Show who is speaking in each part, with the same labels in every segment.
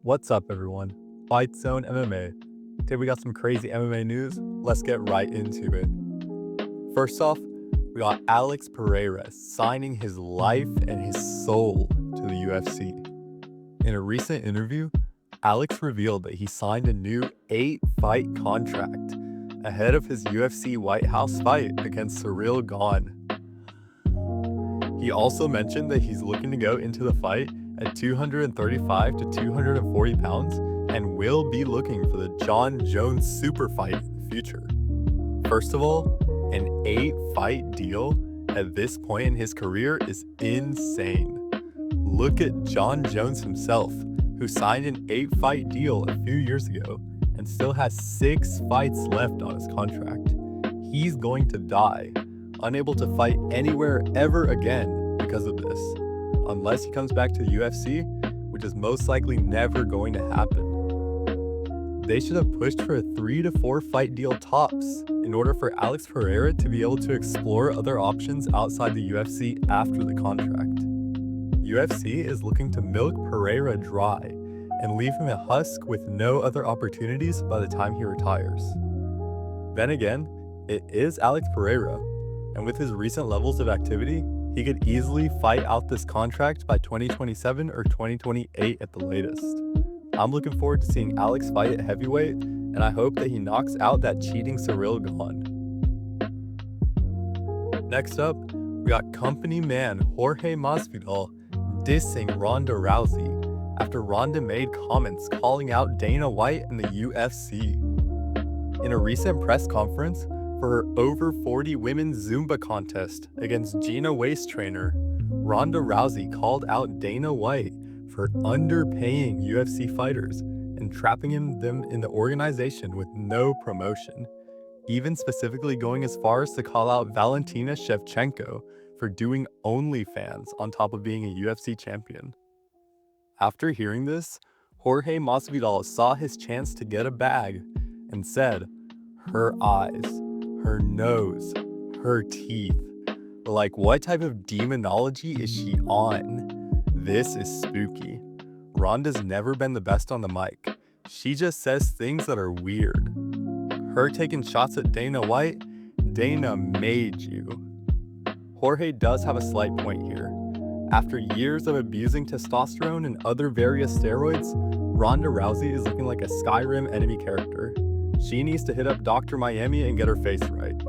Speaker 1: What's up, everyone? Fight Zone MMA. Today we got some crazy MMA news. Let's get right into it. First off, we got Alex Pereira signing his life and his soul to the UFC. In a recent interview, Alex revealed that he signed a new 8-fight contract ahead of his UFC White House fight against Cyril Gane. He also mentioned that he's looking to go into the fight at 235 to 240 pounds and will be looking for the Jon Jones super fight in the future. First of all, an 8-fight deal at this point in his career is insane. Look at Jon Jones himself, who signed an 8-fight deal a few years ago and still has 6 fights left on his contract. He's going to die, unable to fight anywhere ever again because of this, unless he comes back to the UFC, which is most likely never going to happen. They should have pushed for a 3 to 4 fight deal tops in order for Alex Pereira to be able to explore other options outside the UFC after the contract. UFC is looking to milk Pereira dry and leave him a husk with no other opportunities by the time he retires. Then again, it is Alex Pereira, and with his recent levels of activity, he could easily fight out this contract by 2027 or 2028 at the latest. I'm looking forward to seeing Alex fight at heavyweight, and I hope that he knocks out that cheating Cyril Gane. Next up, we got company man Jorge Masvidal dissing Ronda Rousey after Ronda made comments calling out Dana White and the UFC. In a recent press conference for her over 40 women's Zumba contest against Gina waist trainer, Ronda Rousey called out Dana White for underpaying UFC fighters and trapping them in the organization with no promotion, even specifically going as far as to call out Valentina Shevchenko for doing OnlyFans on top of being a UFC champion. After hearing this, Jorge Masvidal saw his chance to get a bag and said, her eyes, her nose, her teeth. Like, what type of demonology is she on? This is spooky. Ronda's never been the best on the mic. She just says things that are weird. Her taking shots at Dana White, Dana made you. Jorge does have a slight point here. After years of abusing testosterone and other various steroids, Ronda Rousey is looking like a Skyrim enemy character. She needs to hit up Dr. Miami and get her face right.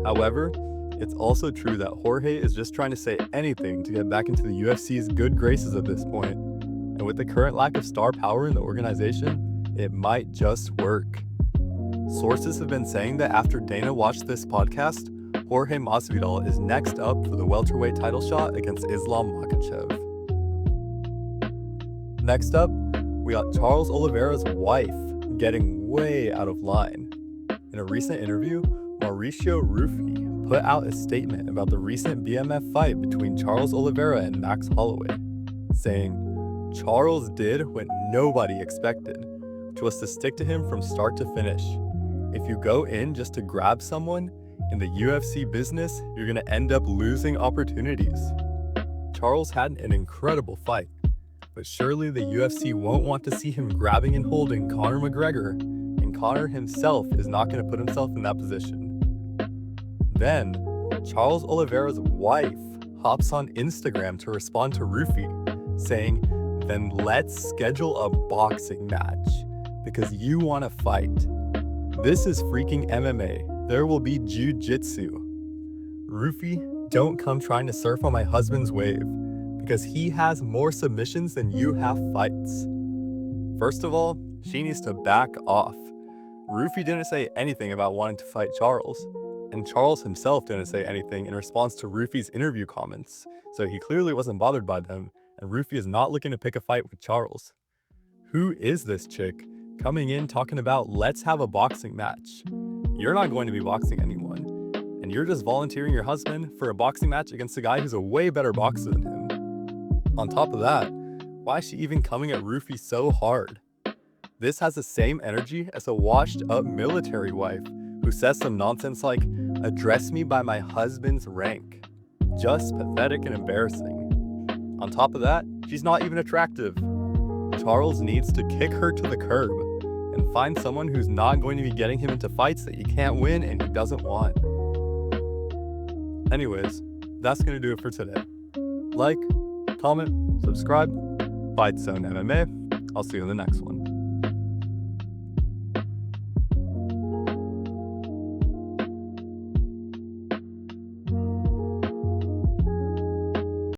Speaker 1: However, it's also true that Jorge is just trying to say anything to get back into the UFC's good graces at this point. And with the current lack of star power in the organization, it might just work. Sources have been saying that after Dana watched this podcast, Jorge Masvidal is next up for the welterweight title shot against Islam Makhachev. Next up, we got Charles Oliveira's wife getting way out of line. In a recent interview, Mauricio Ruffy put out a statement about the recent BMF fight between Charles Oliveira and Max Holloway, saying, Charles did what nobody expected, which was to stick to him from start to finish. If you go in just to grab someone, in the UFC business, you're going to end up losing opportunities. Charles had an incredible fight, but surely the UFC won't want to see him grabbing and holding Conor McGregor, and Conor himself is not going to put himself in that position. Then, Charles Oliveira's wife hops on Instagram to respond to Ruffy, saying, then let's schedule a boxing match, because you want to fight. This is freaking MMA. There will be jiu-jitsu. Ruffy, don't come trying to surf on my husband's wave, because he has more submissions than you have fights. First of all, she needs to back off. Ruffy didn't say anything about wanting to fight Charles, and Charles himself didn't say anything in response to Ruffy's interview comments, so he clearly wasn't bothered by them, and Ruffy is not looking to pick a fight with Charles. Who is this chick coming in talking about let's have a boxing match? You're not going to be boxing anyone, and you're just volunteering your husband for a boxing match against a guy who's a way better boxer than him. On top of that, why is she even coming at Ruffy so hard? This has the same energy as a washed up military wife who says some nonsense like, address me by my husband's rank. Just pathetic and embarrassing. On top of that, she's not even attractive. Charles needs to kick her to the curb and find someone who's not going to be getting him into fights that he can't win and he doesn't want. Anyways, that's going to do it for today. Like, comment, subscribe, Fight Zone MMA. I'll see you in the next one.